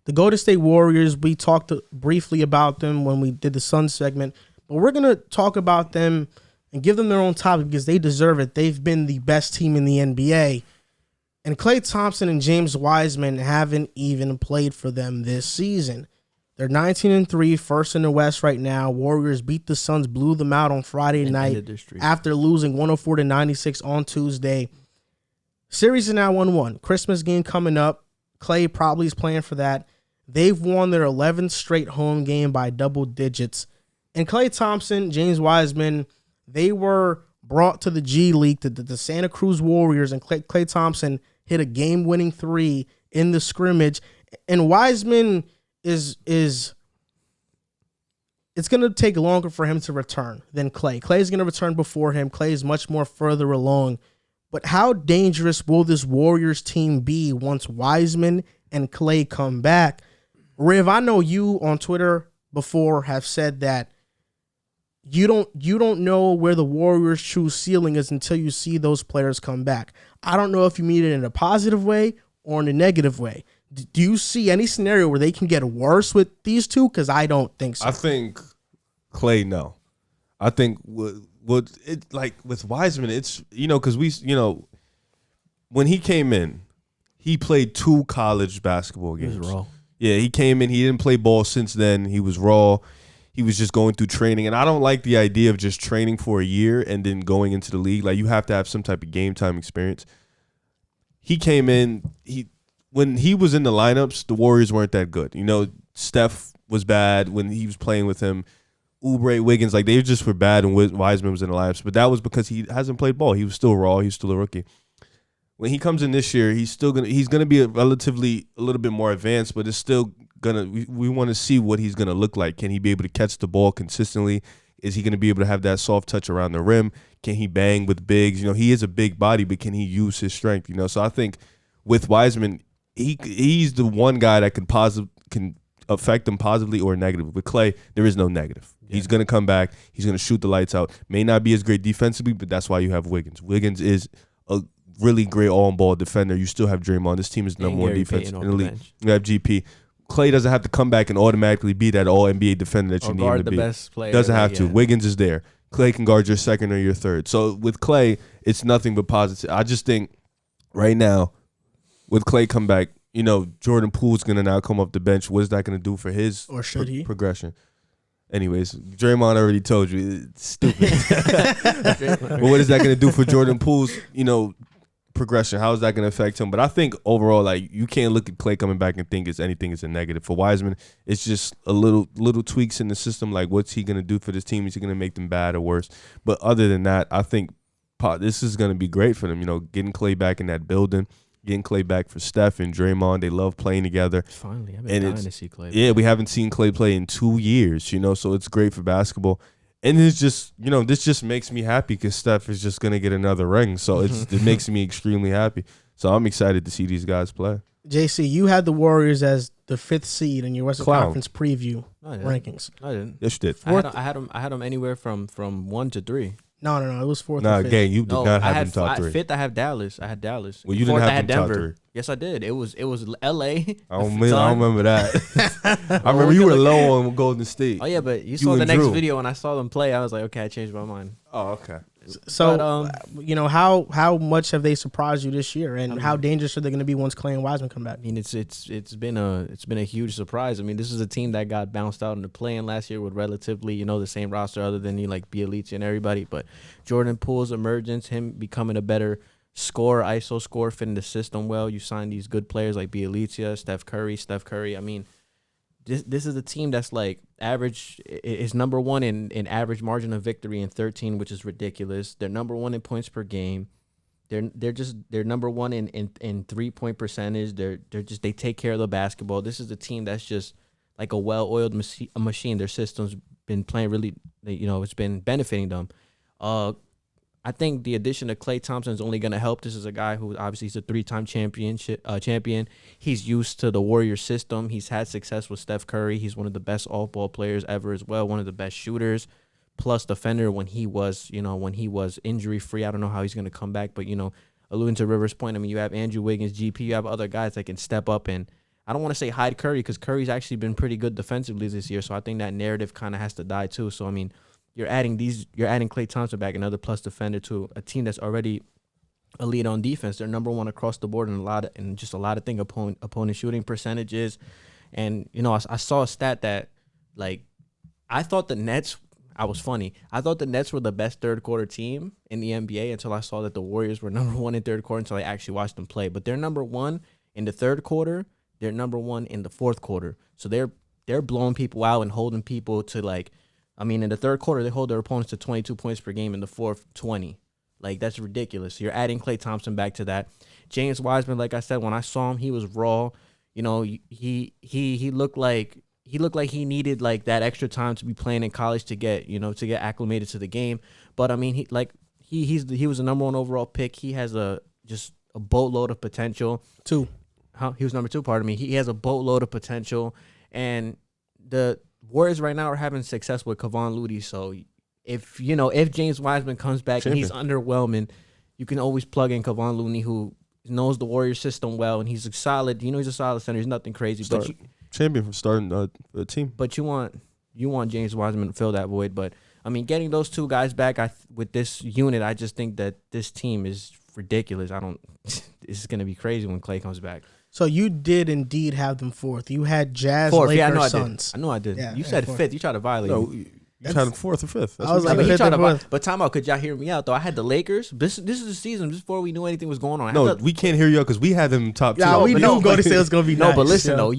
The Golden State Warriors, we talked briefly about them when we did the Suns segment, but we're going to talk about them and give them their own topic because they deserve it. They've been the best team in the NBA. And Klay Thompson and James Wiseman haven't even played for them this season. They're 19-3, first in the West right now. Warriors beat the Suns, blew them out on Friday night after losing 104-96 on Tuesday. Series is now 1-1. Christmas game coming up. Klay probably is playing for that. They've won their 11th straight home game by double digits. And Klay Thompson, James Wiseman, they were brought to the G League, the Santa Cruz Warriors, and Klay Thompson hit a game-winning three in the scrimmage. And Wiseman is it's going to take longer for him to return than Klay. Klay is going to return before him. Klay is much more further along. But how dangerous will this Warriors team be once Wiseman and Klay come back? Riv, I know you on Twitter before have said that you don't know where the Warriors' true ceiling is until you see those players come back. I don't know if you mean it in a positive way or in a negative way. Do you see any scenario where they can get worse with these two? Because I don't think so. I think Klay, no. I think with Wiseman, it's, because when he came in, he played 2 college basketball games. He was raw. Yeah, he came in. He didn't play ball since then. He was raw. He was just going through training. And I don't like the idea of just training for a year and then going into the league. Like, you have to have some type of game time experience. He came in. When he was in the lineups, the Warriors weren't that good. Steph was bad when he was playing with him. Oubre, Wiggins, they just were bad when Wiseman was in the lineups. But that was because he hasn't played ball. He was still raw. He was still a rookie. When he comes in this year, he's gonna be a little bit more advanced, but it's still we want to see what he's gonna look like. Can he be able to catch the ball consistently? Is he gonna be able to have that soft touch around the rim? Can he bang with bigs? He is a big body, but can he use his strength? So I think with Wiseman, he's the one guy that can affect him positively or negatively. With Klay, there is no negative. Yeah. He's going to come back. He's going to shoot the lights out. May not be as great defensively, but that's why you have Wiggins. Wiggins is a really great all-ball defender. You still have Draymond. This team is number one defense in the league. You have GP. Klay doesn't have to come back and automatically be that all-NBA defender that you need him to be. Best player, doesn't have to. Wiggins is there. Klay can guard your second or your third. So with Klay, it's nothing but positive. I just think right now, with Klay come back, Jordan Poole's going to now come off the bench. What is that going to do for his progression? Anyways, Draymond already told you. It's stupid. But what is that going to do for Jordan Poole's, progression? How is that going to affect him? But I think overall, you can't look at Klay coming back and think anything is a negative. For Wiseman, it's just a little tweaks in the system. What's he going to do for this team? Is he going to make them bad or worse? But other than that, I think this is going to be great for them. Getting Klay back in that building. Getting Klay back for Steph and Draymond. They love playing together. Finally, I've been dying to see Klay. Yeah, we haven't seen Klay play in 2 years, so it's great for basketball. And it's just, this just makes me happy because Steph is just going to get another ring. So it makes me extremely happy. So I'm excited to see these guys play. JC, you had the Warriors as the 5th seed in your Western Conference preview rankings. I didn't. Yes, you did. I had them anywhere from 1 to 3. No. It was 4th. Nah, gang, you did not have them top 3. 5th, I have Dallas. I had Dallas. Well, you didn't have I had them top Denver. 3. Yes, I did. It was L.A. I don't remember that. I remember you were low on Golden State. Oh, yeah, but you saw the next video when I saw them play. I was like, okay, I changed my mind. Oh, okay. So, how much have they surprised you this year, and how dangerous are they going to be once Klay and Wiseman come back? I mean, it's been a huge surprise. I mean, this is a team that got bounced out in the play-in last year with relatively, the same roster other than Bielitsa and everybody. But Jordan Poole's emergence, him becoming a better scorer, ISO scorer, fitting the system well. You sign these good players like Bielitsa, Steph Curry. I mean, this is a team that's average is number one in average margin of victory in 13, which is ridiculous. They're number one in points per game. They're number one in 3-point percentage. They take care of the basketball. This is a team that's just like a well-oiled machine. Their system's been playing really, it's been benefiting them. I think the addition of Klay Thompson is only going to help. This is a guy who obviously is a 3-time champion. He's used to the Warriors system. He's had success with Steph Curry. He's one of the best off-ball players ever as well, one of the best shooters, plus defender when he was injury-free. I don't know how he's going to come back, but, alluding to Rivers' point, I mean, you have Andrew Wiggins, GP, you have other guys that can step up and I don't want to say hide Curry because Curry's actually been pretty good defensively this year. So I think that narrative kind of has to die too. So I mean, you're adding Klay Thompson back, another plus defender to a team that's already a lead on defense. They're number one across the board in just a lot of things, opponent shooting percentages. And you know, I saw a stat that like I thought the Nets. I thought the Nets were the best third quarter team in the NBA until I saw that the Warriors were number one in third quarter until I actually watched them play. But they're number one in the third quarter. They're number one in the fourth quarter. So they're blowing people out and holding people to like, I mean, in the third quarter, they hold their opponents to 22 points per game. In the fourth, 20. Like, that's ridiculous. You're adding Klay Thompson back to that. James Wiseman, like I said, when I saw him, he was raw. You know, he looked like he needed like that extra time to be playing in college to get acclimated to the game. But I mean, he was a number one overall pick. He has just a boatload of potential. He was number 2. Pardon me. He has a boatload of potential, and the Warriors right now are having success with Kevon Looney. So if James Wiseman comes back and he's underwhelming, you can always plug in Kevon Looney, who knows the Warriors system well, and he's a solid. He's a solid center. He's nothing crazy, champion from starting a team. But you want James Wiseman to fill that void. But I mean, getting those two guys back with this unit, I just think that this team is ridiculous. It's going to be crazy when Klay comes back. So you did indeed have them fourth. You had Jazz, fourth, Lakers, Suns. I know I did. Yeah, you said fourth. fifth. You tried to violate me. You had them fourth or fifth. I was like, but time out. Could y'all hear me out though? I had the Lakers. This is the season just before we knew anything was going on. No, we can't hear you because we had them top 2. Yeah, we knew Golden State was gonna be nice. No, but listen though,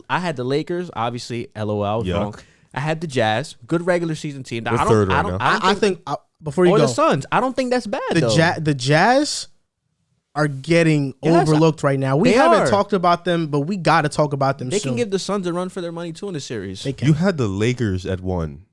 I had the Lakers. Obviously, LOL. I was wrong. I had the Jazz. Good regular season team. I think before you go, the Suns. I don't think that's bad. The Jazz are getting overlooked right now. We haven't talked about them, but we got to talk about them. They soon. can give the Suns a run for their money too in the series. You had the Lakers at 1.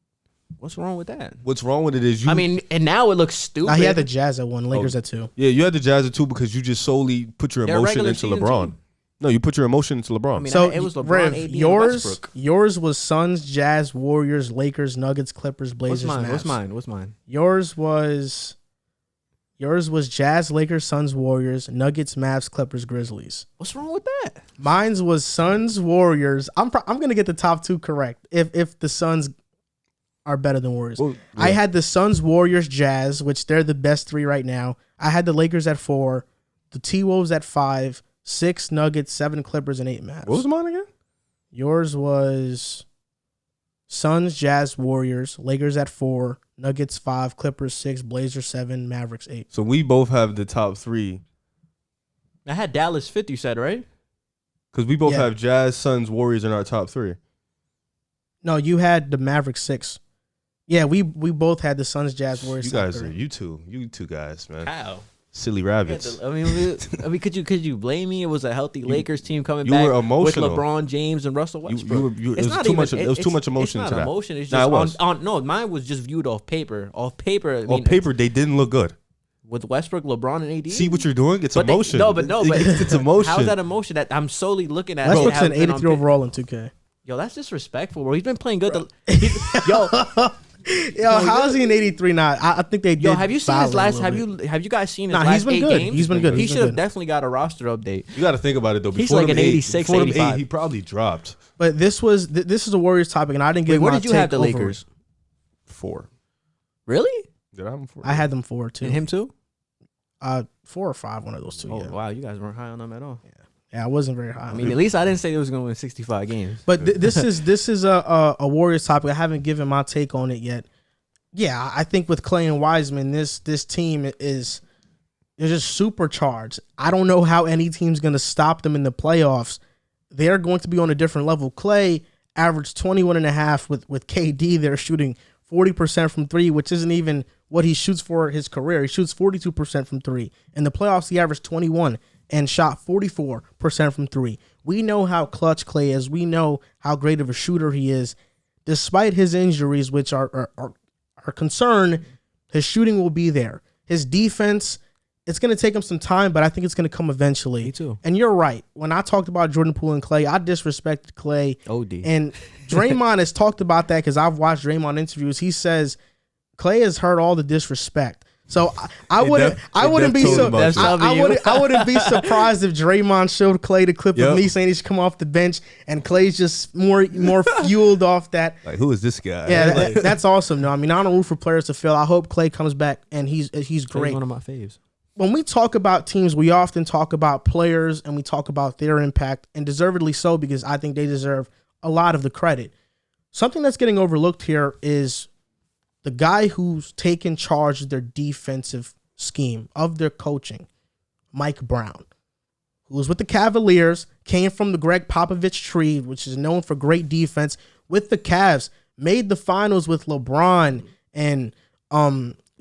What's wrong with that? What's wrong with it is and now it looks stupid. Now he had the Jazz at 1, Lakers at 2. Yeah, you had the Jazz at 2 because you just solely put your emotion into LeBron. Team. No, you put your emotion into LeBron. I mean, So it was LeBron, Rev, AD, and Westbrook. yours was Suns, Jazz, Warriors, Lakers, Nuggets, Clippers, Blazers. What's mine? Yours was Jazz, Lakers, Suns, Warriors, Nuggets, Mavs, Clippers, Grizzlies. What's wrong with that? Mine's was Suns, Warriors. I'm gonna get the top 2 correct if the Suns are better than Warriors. Well, yeah. I had the Suns, Warriors, Jazz, which they're the best 3 right now. I had the Lakers at 4, the T-Wolves at 5, 6 Nuggets, 7 Clippers, and 8 Mavs. What was mine again? Yours was Suns, Jazz, Warriors, Lakers at 4, Nuggets 5, Clippers 6, Blazers 7, Mavericks 8. So we both have the top 3. I had Dallas 5th, you said, right? Because we both have Jazz, Suns, Warriors in our top 3. No, you had the Mavericks 6. Yeah, we both had the Suns, Jazz, Warriors. You guys are you two guys, man. How? Silly rabbits. I mean, could you blame me? It was a healthy Lakers team coming back were emotional. with LeBron James and Russell Westbrook. It was too much emotion into that. It's not emotion. It's just no, mine was just viewed off paper. Off paper, they didn't look good. With Westbrook, LeBron, and AD. See what you're doing? It's emotion. It's emotion. How's that emotion? That I'm solely looking at. Westbrook's an 83 overall in 2K. Yo, that's disrespectful, bro. He's been playing good. Yo, how is he an 83 now? I think they did. Yo, have you seen his last? Have you guys seen his last 8 games? He's been good. He should have definitely got a roster update. You got to think about it though. He's like an 86, 85. He probably dropped. But this is a Warriors topic, and I didn't get. Where did you have the Lakers? 4. Really? Did I have them 4? I had them 4 too. And him too? 4 or 5, one of those 2. Oh wow, you guys weren't high on them at all. Yeah, I wasn't very high. I mean, at least I didn't say it was going to win 65 games. But this is a Warriors topic. I haven't given my take on it yet. Yeah, I think with Klay and Wiseman, this team is just supercharged. I don't know how any team's going to stop them in the playoffs. They're going to be on a different level. Klay averaged 21.5 with KD. They're shooting 40% from 3, which isn't even what he shoots for his career. He shoots 42% from 3. In the playoffs, he averaged 21 and shot 44% from 3. We know how clutch Klay is. We know how great of a shooter he is. Despite his injuries, which are concerned, his shooting will be there. His defense, it's going to take him some time, but I think it's going to come eventually. Me too. And you're right. When I talked about Jordan Poole and Klay, I disrespected Klay. OD. And Draymond has talked about that because I've watched Draymond interviews. He says Klay has heard all the disrespect. So I wouldn't be surprised if Draymond showed Klay the clip of me saying he should come off the bench, and Klay's just more fueled off that. Like, who is this guy? Yeah, that's awesome. No, I mean, I don't root for players to fail. I hope Klay comes back and he's great. He's one of my faves. When we talk about teams, we often talk about players and we talk about their impact, and deservedly so, because I think they deserve a lot of the credit. Something that's getting overlooked here is the guy who's taken charge of their defensive scheme, of their coaching, Mike Brown, who was with the Cavaliers, came from the Greg Popovich tree, which is known for great defense, with the Cavs, made the finals with LeBron and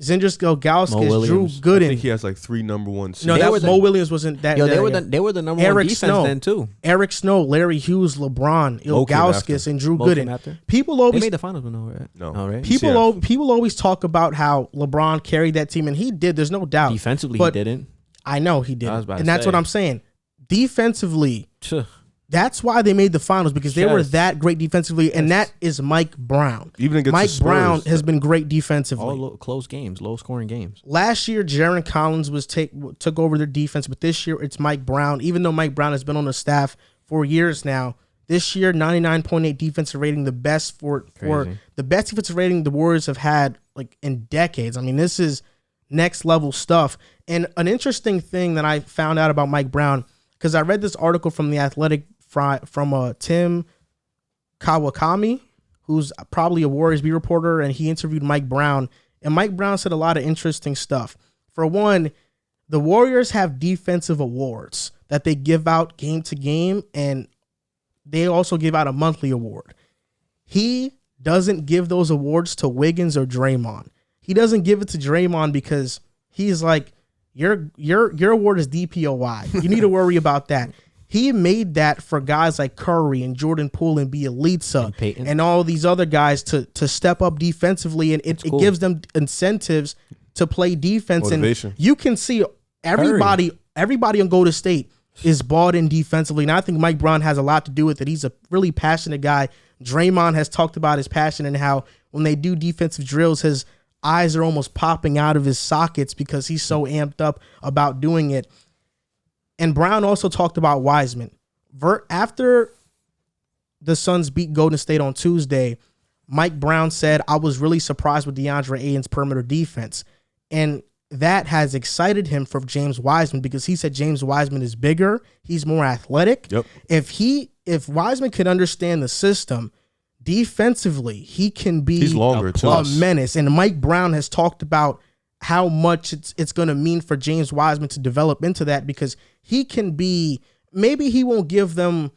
Zindris Ilgauskas, Drew Gooden. I think he has like 3 number 1 seeds. No, Mo Williams wasn't that. Yo, they were the number Eric 1 defense Snow, then too. Eric Snow, Larry Hughes, LeBron, Ilgauskas, and Drew Gooden. People They always made the finals, right? No. Oh, right? people always talk about how LeBron carried that team, and he did. There's no doubt. Defensively, But he didn't. I know he did, was about to and that's say. what I'm saying. Defensively, that's why they made the finals, because they were that great defensively, and that is Mike Brown. Even against Mike the Spurs, Brown has been great defensively. All close games, low scoring games. Last year, Jaron Collins took over their defense, but this year it's Mike Brown. Even though Mike Brown has been on the staff for years now, this year 99.8 defensive rating, the best for the best defensive rating the Warriors have had like in decades. I mean, this is next level stuff. And an interesting thing that I found out about Mike Brown, because I read this article from The Athletic from Tim Kawakami, who's probably a Warriors beat reporter, and he interviewed Mike Brown. And Mike Brown said a lot of interesting stuff. For one, the Warriors have defensive awards that they give out game to game, and they also give out a monthly award. He doesn't give those awards to Wiggins or Draymond. He doesn't give it to Draymond because he's like, your award is DPOY. You need to worry about that. He made that for guys like Curry and Jordan Poole and Bielitsa and all these other guys to step up defensively, and it gives them incentives to play defense. Motivation. And you can see everybody on Golden State is bought in defensively, and I think Mike Brown has a lot to do with it. He's a really passionate guy. Draymond has talked about his passion and how when they do defensive drills, his eyes are almost popping out of his sockets because he's so amped up about doing it. And Brown also talked about Wiseman. After the Suns beat Golden State on Tuesday, Mike Brown said, I was really surprised with DeAndre Ayton's perimeter defense. And that has excited him for James Wiseman, because he said James Wiseman is bigger. He's more athletic. Yep. If Wiseman could understand the system defensively, he can be He's longer too. A menace. And Mike Brown has talked about how much it's going to mean for James Wiseman to develop into that, because he can be, maybe he won't give them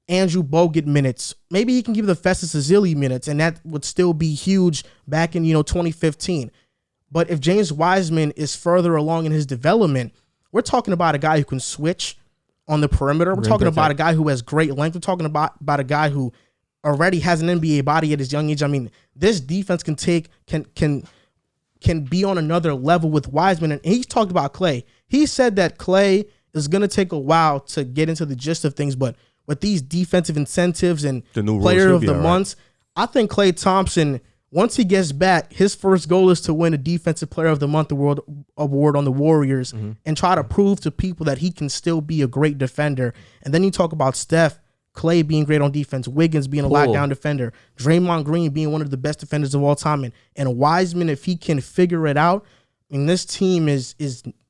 Andrew Bogut minutes. Maybe he can give the Festus Ezeli minutes, and that would still be huge back in 2015. But if James Wiseman is further along in his development, we're talking about a guy who can switch on the perimeter. We're talking about a guy who has great length. We're talking about a guy who already has an NBA body at his young age. I mean, this defense can be on another level with Wiseman. And he's talked about Klay. He said that Klay is going to take a while to get into the gist of things, but with these defensive incentives and the new player of the months, I think Klay Thompson, once he gets back, his first goal is to win a Defensive Player of the Month award on the Warriors and try to prove to people that he can still be a great defender. And then you talk about Steph, Klay being great on defense, Wiggins being a lockdown defender, Draymond Green being one of the best defenders of all time, and Wiseman, if he can figure it out, I mean, this team is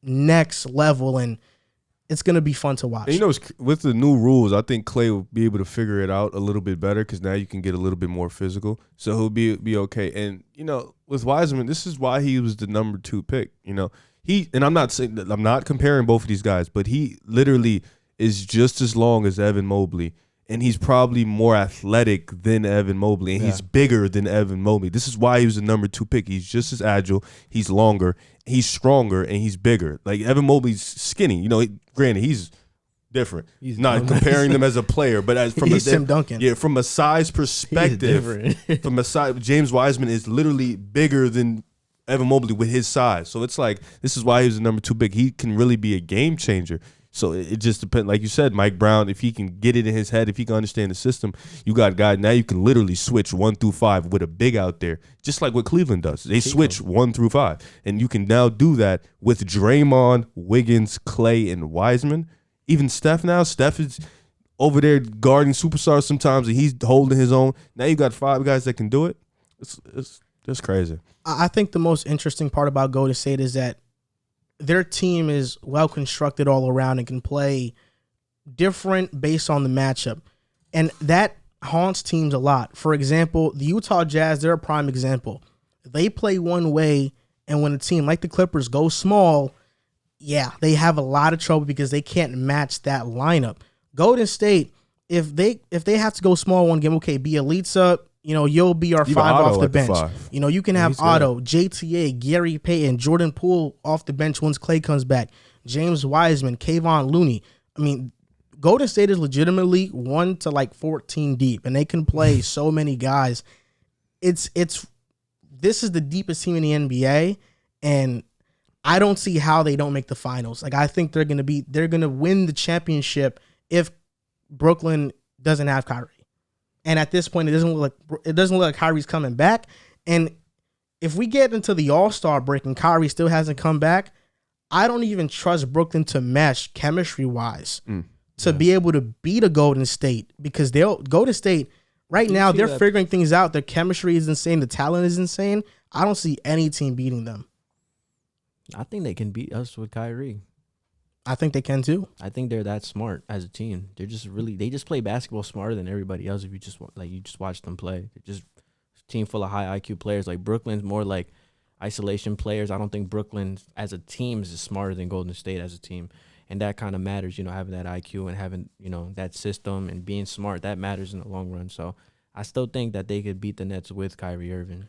next level, and it's going to be fun to watch. And with the new rules, I think Klay will be able to figure it out a little bit better, because now you can get a little bit more physical. So he'll be okay. And, with Wiseman, this is why he was the number 2 pick. And I'm not saying that, I'm not comparing both of these guys, but he literally is just as long as Evan Mobley. And he's probably more athletic than Evan Mobley, and he's bigger than Evan Mobley. This is why he was the number 2 pick. He's just as agile, he's longer, he's stronger, and he's bigger. Like, Evan Mobley's skinny. Granted, he's different. He's not comparing them as a player, but from Tim Duncan. Yeah, from a size perspective, James Wiseman is literally bigger than Evan Mobley with his size. So it's like, this is why he was the number 2 pick. He can really be a game changer. So it just depends. Like you said, Mike Brown, if he can get it in his head, if he can understand the system, you got guys. Now you can literally switch 1 through 5 with a big out there, just like what Cleveland does. They switch 1 through 5. And you can now do that with Draymond, Wiggins, Klay, and Wiseman. Even Steph now. Steph is over there guarding superstars sometimes, and he's holding his own. Now you got 5 guys that can do it. It's crazy. I think the most interesting part about Golden State is that their team is well constructed all around and can play different based on the matchup. And that haunts teams a lot. For example, the Utah Jazz, they're a prime example. They play one way, and when a team like the Clippers goes small, yeah, they have a lot of trouble because they can't match that lineup. Golden State, if they have to go small one game, okay, Bielitsa, you'll be our 5 off the bench. You can have Otto, JTA, Gary Payton, Jordan Poole off the bench once Klay comes back, James Wiseman, Kayvon Looney. I mean, Golden State is legitimately 1 to like 14 deep, and they can play so many guys. This is the deepest team in the NBA, and I don't see how they don't make the finals. Like, I think they're gonna win the championship if Brooklyn doesn't have Kyrie. And at this point, it doesn't look like Kyrie's coming back. And if we get into the All-Star break and Kyrie still hasn't come back, I don't even trust Brooklyn to mesh chemistry-wise to be able to beat a Golden State, because Golden State right now they're figuring things out. Their chemistry is insane. The talent is insane. I don't see any team beating them. I think they can beat us with Kyrie. I think they can too. I think they're that smart as a team. They just play basketball smarter than everybody else. If you just watch them play, they're just a team full of high IQ players. Like Brooklyn's more like isolation players. I don't think Brooklyn as a team is smarter than Golden State as a team, and that kind of matters. Having that IQ and having that system and being smart, that matters in the long run. So I still think that they could beat the Nets with Kyrie Irving.